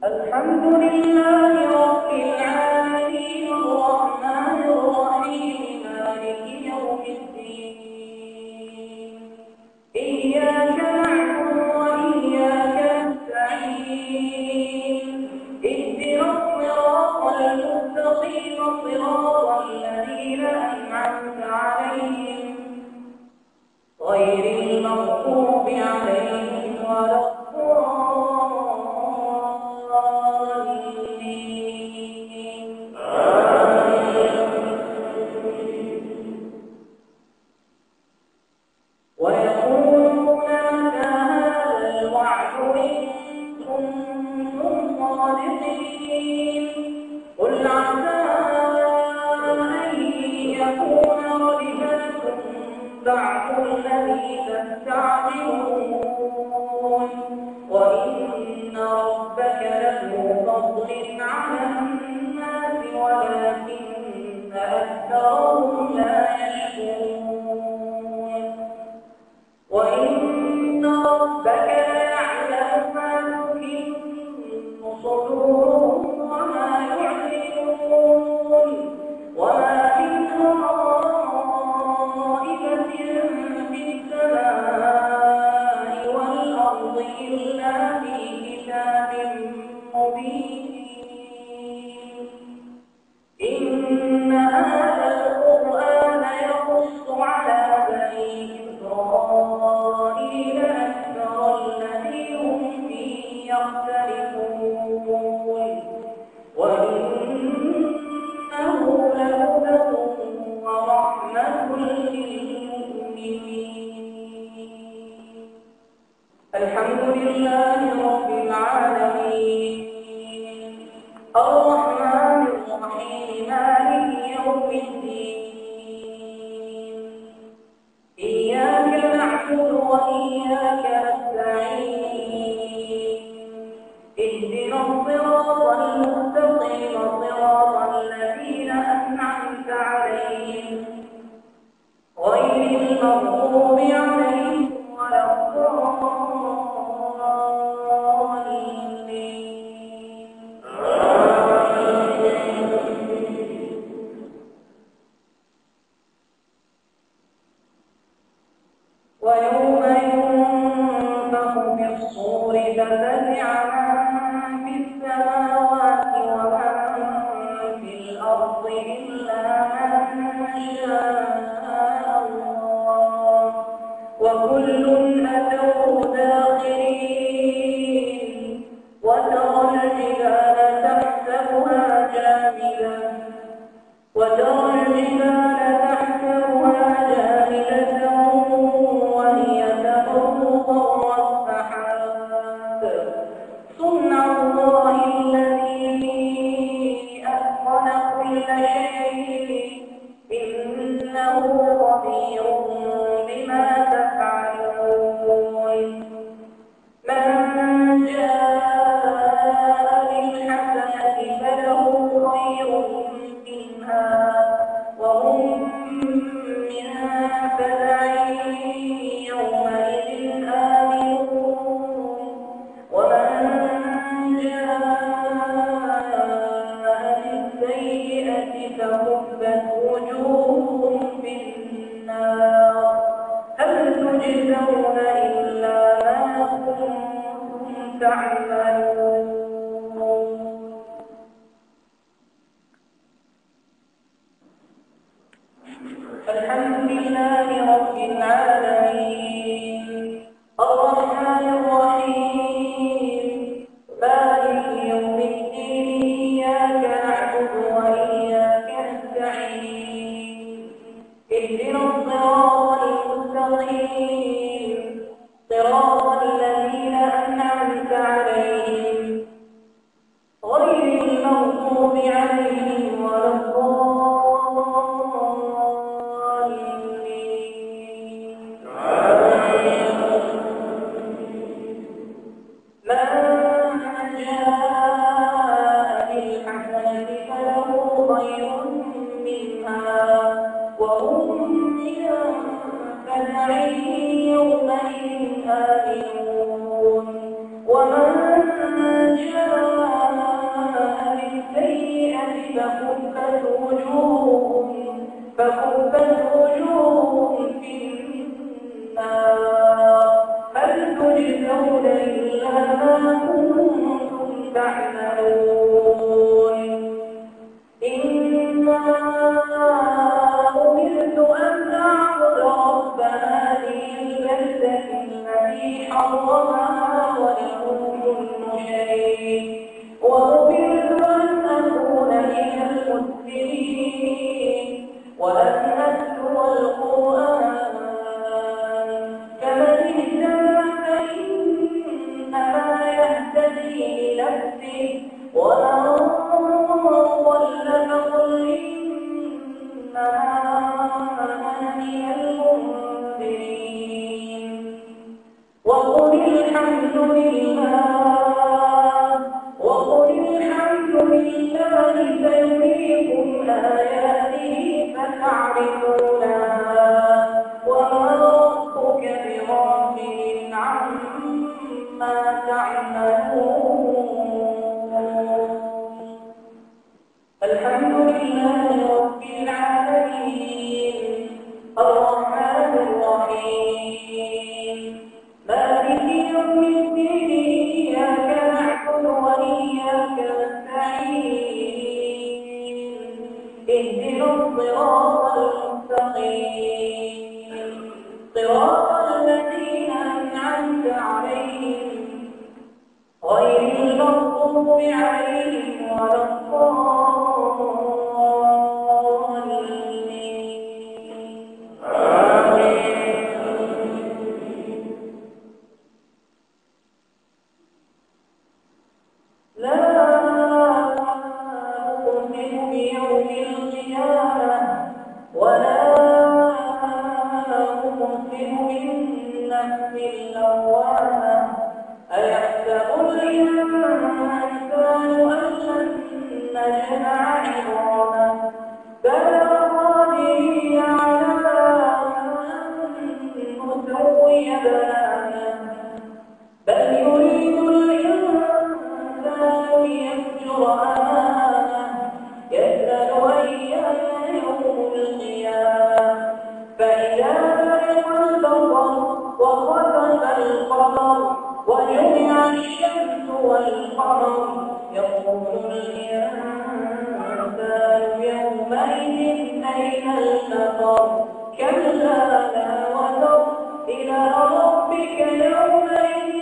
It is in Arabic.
الحمد لله رب العالمين الرحمن الرحيم مالك يوم الدين إياك نعبد وإياك نستعين اهدنا الصراط المستقيم صراط الذين أنعمت عليهم غير المغضوب عليهم ولا ويقولون متى هذا الوعد إن كنتم صادقين قل عسى أن يكون ردف لكم بعض الذي تستعجلون وإن ربك لذو فضل على الناس ولكن أكثرهم لا يشكرون وإن ربك ليعلم ما تكن صدورهم وما يعلنون وما من غائبة في السماء والأرض إلا في كتاب مبين إن هذا القرآن يقص على بني إسرائيل أكثر الذي هم فيه يختلفون وإنه لهدى ورحمة للمؤمنين الحمد لله رب العالمين الرحمن الرحيم مالك يوم الدين إياك نعبد وإياك نستعين اهدنا الصراط المستقيم صراط الذين أنعمت عليهم غير المغضوب عليهم ولا ويوم ينفخ في الصور ففزع من في السماوات ومن في الأرض إلا من شاء الله وكل أتوه داخرين وترى الجبال تحسبها جامدة وهي تمر مر السحاب صنع الله الذي أتقن كل شيء إنه خبير بما تفعلون من جاء بالحسنة فله خير منها وهم من فزع يومئذ آمنون ومن جاء بالسيئة فكبت وجوههم في النار هل تجزون إلا ما كنتم تعملون الحمد لله رب العالمين الرحمن الرحيم مالك يوم الدين إياك نعبد وإياك نستعين اهدنا الصراط المستقيم صراط الذين أنعمت عليهم تعملون إنا أمرت أن أعبد رب هذه البلدة الذي حرمها وله كل شيء وأمرت أن أكون من المسلمين وأن أتلو القرآن فمن اهتدى فإنما يهتدي لنفسه ومن ضل فقل إنما أنا من المنذرين وقل الحمد لله سيريكم آياته فتعرفونها وما ربك بغافل عما تعملون الحمد لله رب العالمين الرحمن الرحيم مالك يوم الدين إياك نعبد وإياك نستعين اهدنا الصراط المستقيم صراط الذين أنعمت عليهم غير المغضوب عليهم ولا أيحسب الإنسان أن لن نجمع عظامه بلى قادرين على أن نسوي بنانه بل يريد الإنسان ليفجر أمامه يسأل أيان يوم القيامة فإذا برق البصر وخسف القمر وجمع الشمس والقمر يقول الإنسان يومئذ أين المفر كلا لا وزر إلى ربك يومئذ